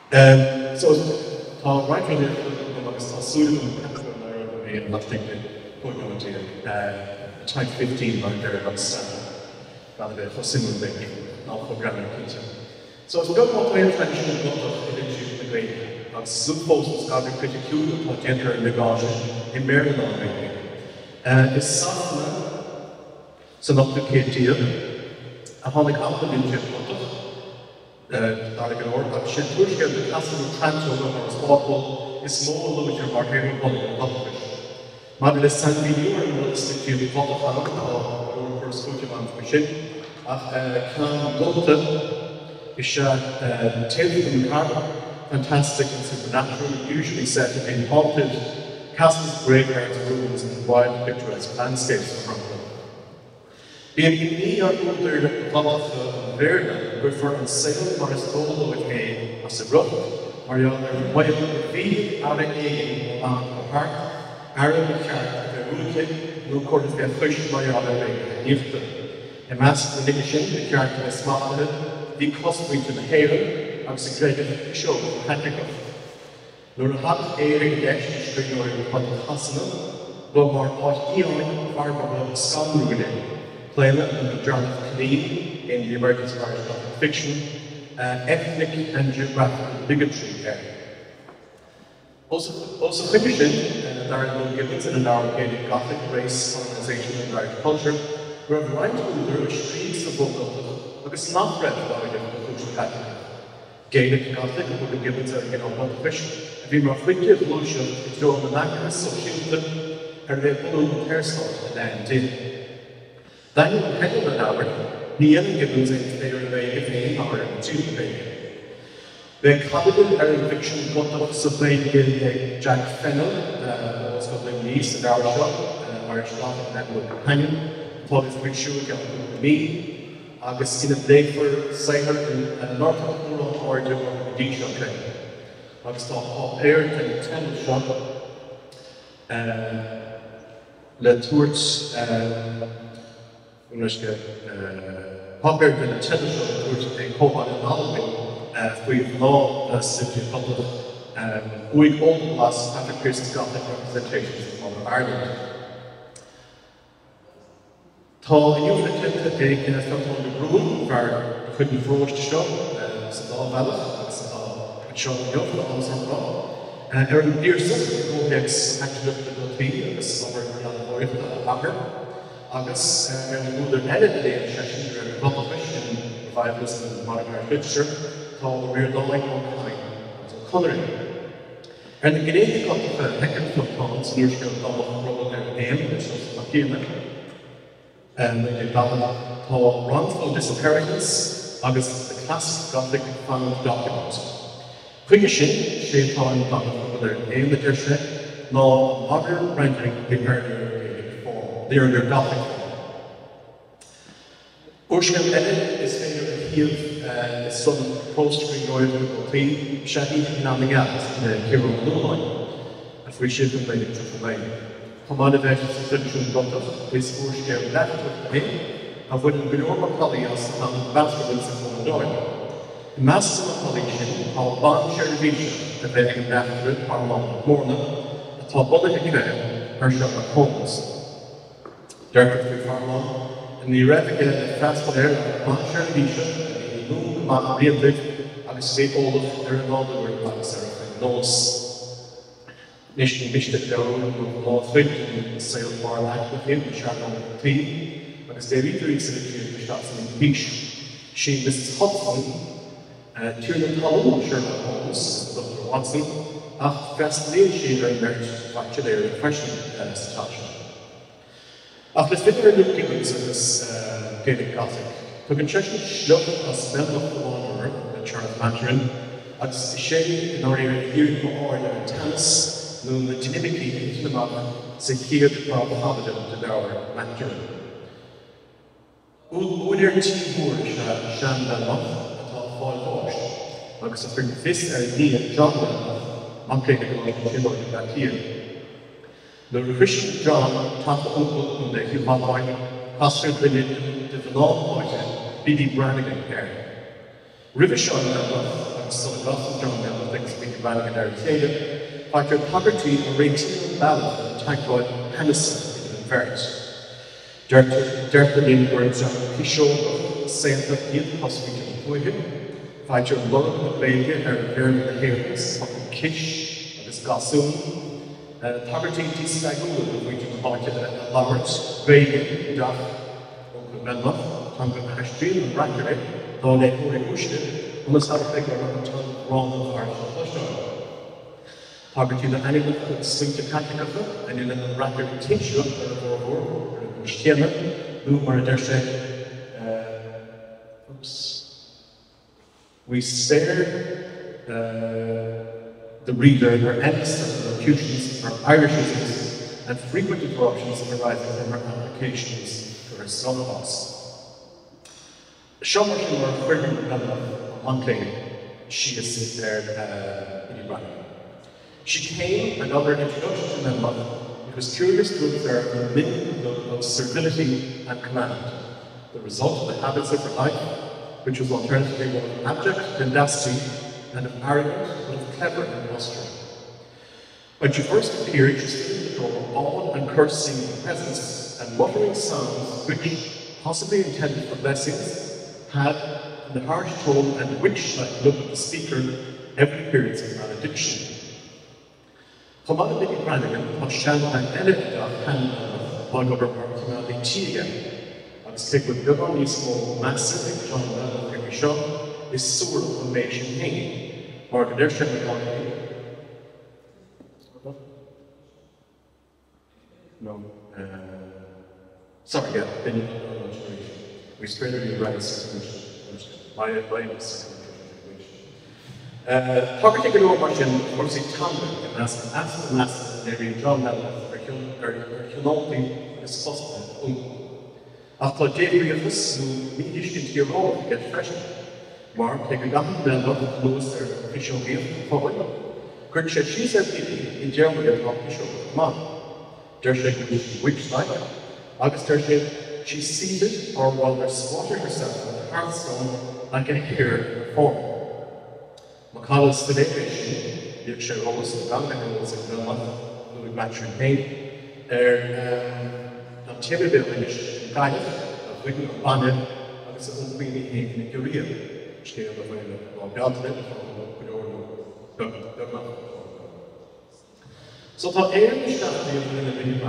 So, right from the student and nothing going on to type 15 right there, that's rather bit for similar thing, not programming kitchen. So, as we go to the tradition of the great, suppose it's got a pretty cool to enter in the garden in Maryland, it's something so not the kid a honey company in daar ik hoor dat je toeschrijft de klasse van Tranto naar Sportball is small with your marketing policy. Maar de zijn video en dat is de keer wat gaan door voor schoolje van machine. Ach kan dotte is tale from the car fantastic and supernatural usually set in haunted castles, graveyards, ruins and wild picturesque landscapes around them. Being in older vanaf Verden voor een zeil maar is told with me as a rough, maar ja, er wel veel aan een aan het hart, Aaron de kerk, de roeke, nu kort het weer fish, maar ja, er liefde. En master de mission, de kerk is smaakte, die kost me te de heren, als ik kreeg een show van Hendrikoff. Door een hart eigen gest, spring door van de hassenen, door maar uit iedereen vaarbare skamroeden. Playing the genre of Canadian in the American Scottish Gothic fiction, ethnic and geographical bigotry there. Also finishing, there are no Gibbons in an Arrogate Gothic race, organisation and Irish culture, where a variety of the streets of both but it's not read about it in the cultural Catholic. Gaelic Gothic, who the Gibbons are getting on the fish, if you more quickly evolution, it's your monogamous social and they follow the hairstyle and then Daniel Hedel and Albert, Neil Gibbons in favor of a hour and two debate. The capital Aaron fiction got up supplied Jack Fennell, was got the niece and our shop, Irish Gothic network companion, thought his picture with me, August in a day for Sailor in North Rural Order of the D shop. August off aired and 10 shop, Le Tours. Popular in the television, which they call an album, we've now simply public we all plus Patrick Pearson's Gothic representations of Northern Ireland. Tá inúflicht in a film on the room where couldn't force the show, so all valid, so show the young on some law. Aaron Pearson, who makes actually the tea, the summer of the longer. August and the edited in session during publication revivalism in modern Irish literature called We're Lowing on Kind, so colouring. And the Canadian got the second film poems, and you're going to roll their name, which was Makina. And they got called Wrongful Disappearance, August the classic Gothic found document. Quickishin, shape on document their name, the Tirsche, no modern rendering the earlier. They are their Gothic form. Urshan Edit is favorite of Kiev, son post-Green Royal P. Shadi Namigat, the hero of the line. A free ship and made it to the main. Command versions of Tradition Gothic, with Urshan left with the name, of when the Norma Polyas and Basketballs of the Doyle. The master of collection called Bon Chervisha, the very after it, Parmon Morna, the top of the Hikam, Hershop Holmes. Director of the Farmon, and the Eradicated Fast Air, Mancher Bisha, and the Moon, Readlift, and the State Olaf, there are all the word blacks there, Nos. Nation Bishop Down, with Law Fit, and Sail Bar Light with him, Shadow Tea, and as they reiterate the shots in Bish, she, Mrs. Hudson, Tiernan Holland, Sherlock Holmes, Dr. Watson, Fast Lane Shaver and Merch, actually, the question situation. After Fitter looking into this Gaelic Gothic, took a church slope a spell of the wanderer, the Charles Mandarin, at the shade in order to hear the order and tennis, known the Tinimiki into the map, say here the proud Mohammedan to our Mandarin. Uder T. Shan Dalmoth, at all fall wash, like a spring fist and knee and John Dalmoth, unplayed the Timor in that here. The Christian John taught the uncle in the human mind, pastor related to the law point, B.D. Brannigan here. Rivishon son of Gotham, John Mellon, things we can run in our theatre, factor poverty and rating balance and tankoid Hennessy in Verge. Derta in words of Pisho, Saint of Youth, possibly to him, factor love and baby, and very the hairs, fucking kish, and his gossoon. Poverty disagreed with which appointed a large, Reagan, Duff, Uncle Menloff, Tonga Ashtree, and Rackery, though they were emotional, almost had a figure of a ton wrong of heart and flush. Poverty the animal could swing to Catholic and in a Rackery tissue, or Stiana, who were there said, we spared the reader her endless elocutions, her Irishisms, and frequent interruptions arising from her applications to her son boss. Shommerkin were Quirkin and Monkley, she is there in Iran. She came, another introduction to Menloff. It was curious to observe the minimum of servility and command, the result of the habits of her life, which was alternatively one of abject mendacity and of arrogant but of clever imposture. When she first appeared, she stood in the door, awed and cursing the presence and muttering sounds which, possibly intended for blessings, had, in the harsh tone and witch-like look of the speaker, every appearance of malediction. Commander Nicky Brannigan, Hashan and Elida Hanna, one of her personality Tiga, and stick with Bibanismo, massive John Mellon, every shot, is sore formation hanging, or the their shepherd on no. Sorry, yeah, then we spread it around my poverty can overshin, or see Tomlin, and ask the master, and every John Mellon, or Hunolti, is possible. After David of us, who medish into your role to get fresh. Mark, take a gun, then look at Lewis, their official gift, forward. Kurt said, she said, in Germany, a top bishop, come on. Dershek, which like, August Dershek, she seated, or rather squatted herself on the hearthstone like a hare form. McCall's celebration, yet she always the Ganga was in Belmont, who would match her name, on Timmy Village, guided, of Wigan upon him, August of Queenie in Korea. Scale of so the air is not the living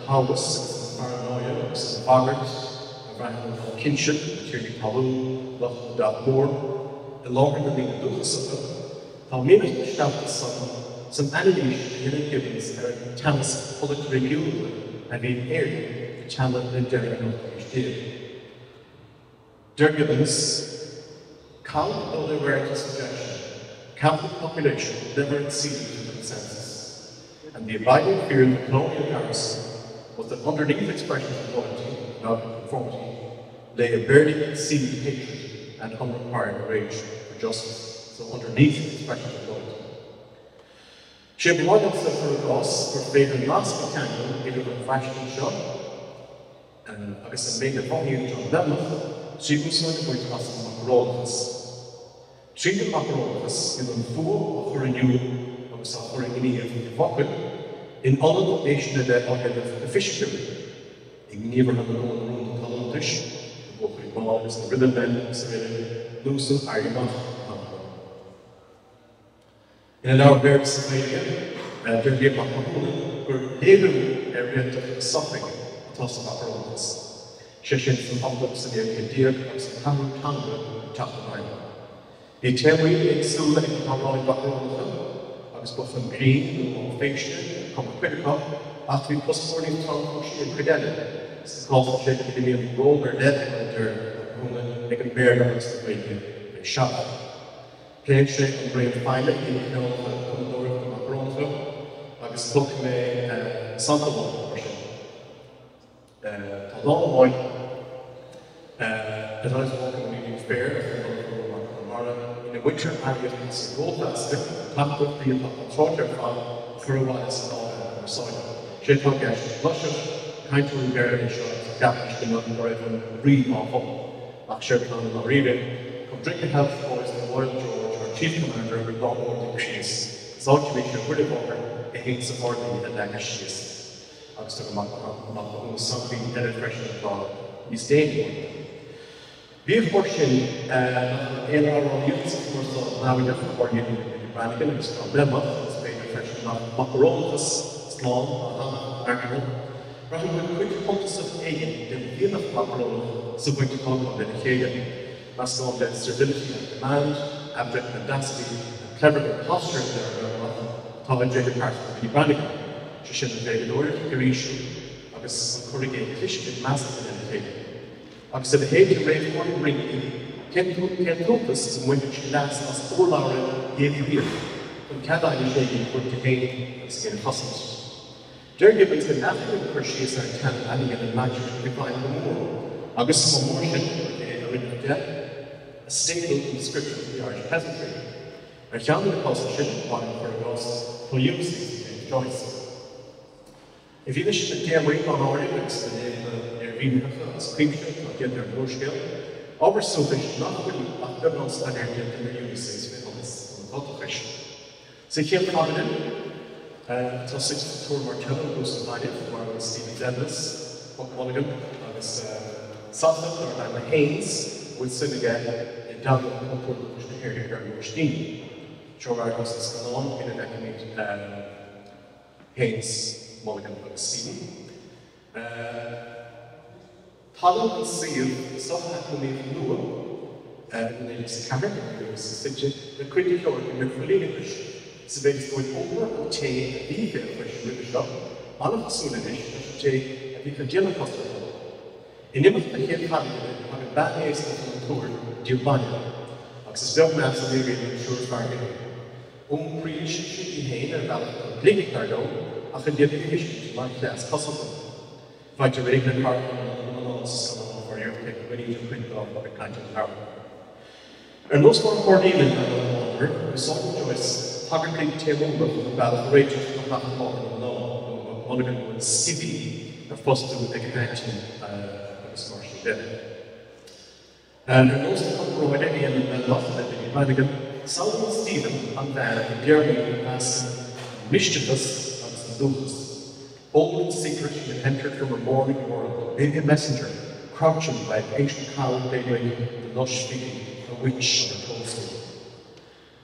house, paranoia, Bogart, around kinship, Thierry Palu, Loch Moor, the longer than the Lucas of them. How maybe the shout the sun, some animation in the givens are Thomas Public Review, and in area, the channel and general did. Their givens count on the American suggestion, Catholic population never exceeded the consensus, and the abiding fear of the colonial garrison was that underneath expressions of loyalty, not conformity, lay a barely conceived hatred and unrequired rage for justice. So underneath expressions of loyalty. She had more than suffered a loss for failing last mechanical in a fashion shop, and I guess made a volume John Mellon, she was not going to ask them Macarolus. She did Macarolus in the full of her renewal of suffering in the Vocal, in all the nation of the fishery. In never have a room to tell dish, the Vocal ball is the rhythm bend, Serena, Lucille, Ireland. In an hour of Pennsylvania, there be a Macarolus, where Hegel area of suffering, a toss of Macarolus. Session from Humboldt and the idea of some Tango, Tachtamine. The Terry in Sula in Harmonic Bacarona, I was both from Green, and Faction, come critical, after we plus 40 tongue, she and Credelli. This is called the Shake of the Roll or Dead, and they're make a bear dogs the way they shot. Plain Shake and Brain Finder, in the Canal of the Door of the Macarona, I was took me Santa Monica version. Taldon Moy, as I was walking on Union Fair, in the winter area of the gold basket, tapped up the torture farm for a while as an all soil. She took a lush of kind to repair insurance, gapish the nothing or even breathe awful. Like Sherpan and Marine, come drink a health boys to Royal George or Chief Commander of the Lord of Chiefs, Zalt Commissioner would have over a hate supporting the Lagashies. Agus to Mach something edit fresh of law is staying. We have portion in our youth, of course, now we have for you in Brannigan, it's from Lemma, it's made a fresh of Macaronis, Slán, Arnold. Rather than quick focus of Agan, the feel of Macaron, so going to talk about dedication, must know that stability and command, abject audacity, and clever posture there, how enjoyed the part of the Brannigan. She should have David Orr, Garishu, August Corrigate Christian Master dedicated. Agus the behavior rate for the ring, can focus in which lasts us 4 hours every year. When Cadine is shaking for the game, it's again possible. There given the African Crushes are 10 adding an imagine to find the more. August Motion, a staple description of the Irish peasantry. I found the position one for those who use these choice. If you wish to tear weight on our lyrics, the name of scripture, get their no skill, over so they should not really after non standard in the uses with this question. So here prominent, so 6 tour Martello goes to it, where Stephen Dennis, Buck Mulligan, Sutton, or Diana Haynes, would sing again in down the Concord Christian area here in Rushdeen. Sure, I was this going on in an academic Haynes, Mulligan, and Stephen. Talent and seal, stuff happening in Lua, and then it's a camera, it's a the critical in the full English. So they is going over and take a vehicle which is really shop, on a facility, which take a vehicle general customer. In the image of the head having a bad ace of the tour, Giovanni, access dog maps of the area of short bargain. Preach should be hain and valid, blinking cargo, after the education to my class customer. Fight a regular car for your pick when you print off of a kind of power. And most more important, even than we saw the choice, targeting table of the battle of rage of the law and law, one of them was Stevie, and first to take advantage of this martial death. And those that come from any and lots of it in Brannigan, Solomon Stephen and then Jeremy as mischievous as the Lucas. Old and secret, he entered from a morning world, being a messenger, crouching by a patient cow daybreak, the lush speaking, a witch on a toadstool.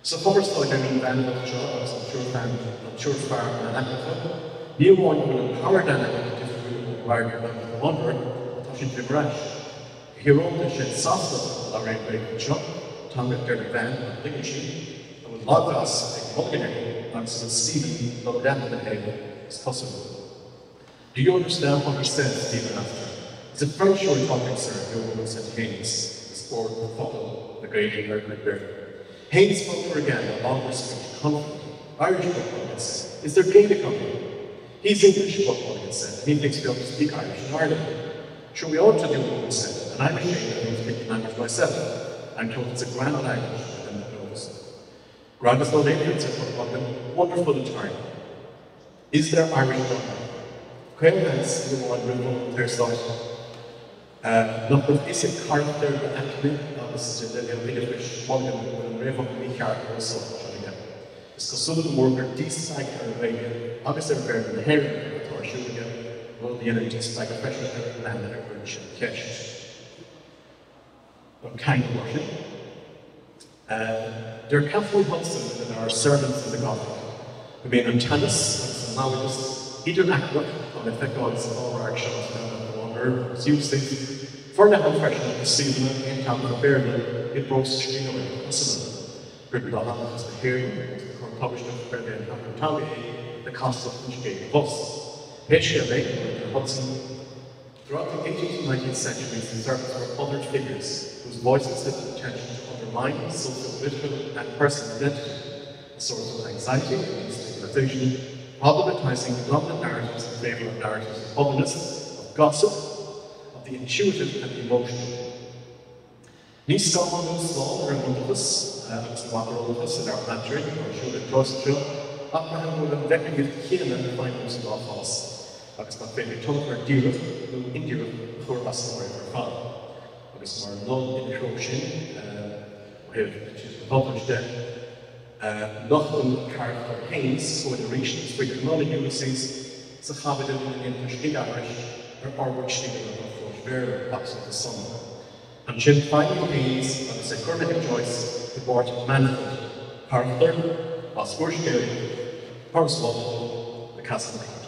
So first like I mean band of jobs, I'm sure band, I'm sure farm and Africa, new one will empower dynamic different wired than the wanderer, touching the rash. Hero that shed sauce of Larry Break Chuck, tongue at dirty band of Lickenshin, and with Logos, like Mulligan, and so Stephen looked down at the head, is possible. Do you understand what he said, Stephen asked? It's a very short topic, sir, the woman said Haynes, the sport will follow the great American bear. Haynes spoke to her again, a longer speech, confident. Irish, Buck Mulligan said. Is there gain to come? He's English, Buck Mulligan said. He thinks we ought to speak Irish in Ireland. Sure, we ought to, the woman said, and I'm ashamed I don't speak the language myself. I'm told it's a grand language, and that knows. Grand is not English, said Buck Mulligan. Wonderful in time. Is there Irish done? caoimh the one removed their site. Not with is a character acne, obviously the Leovidifish, Mulligan, and Raven Mikar also showing up. It's consultant worker, decide Arabian, obviously very the hair, or shooting up, all the energies like a professional land and average cash. Kind of worship. There are Catholic Hudson and our servants in the Gothic, who being Antanas, and now we just either aqua, on effect on all our actions, and no longer uses for the health fashion of the season in town of Berlin, it brought stream away possible. Written on as the hearing, published in Berlin and Town the cost of which gave bus. HLA, Hudson. Throughout the 18th and 19th centuries, the servants were othered figures whose voices had attention to undermine social, political, and personal identity, a source of anxiety and stigmatization, problematizing the dominant narratives in favour of narratives of otherness, of gossip, of the intuitive and the emotional. Nis Scotland Slaw and Wonderless, agus the Waterolus in our country, or should it trust to, Abraham would have declared Kieran and finance of our house. Agus my favorite tongue for Dira, who in Dira, for us and for fun. Agus more non in the Croatian, we have published that. Noch an character Haynes, so the regions for your knowledge Ulysses, so have it in Irish, or Arbor Stinger of Ver, Box of the Sun. And Jim finally Haynes, and the Cormac Joyce, the board Manfred, Arthur, Osborne, Parswell, the Castle.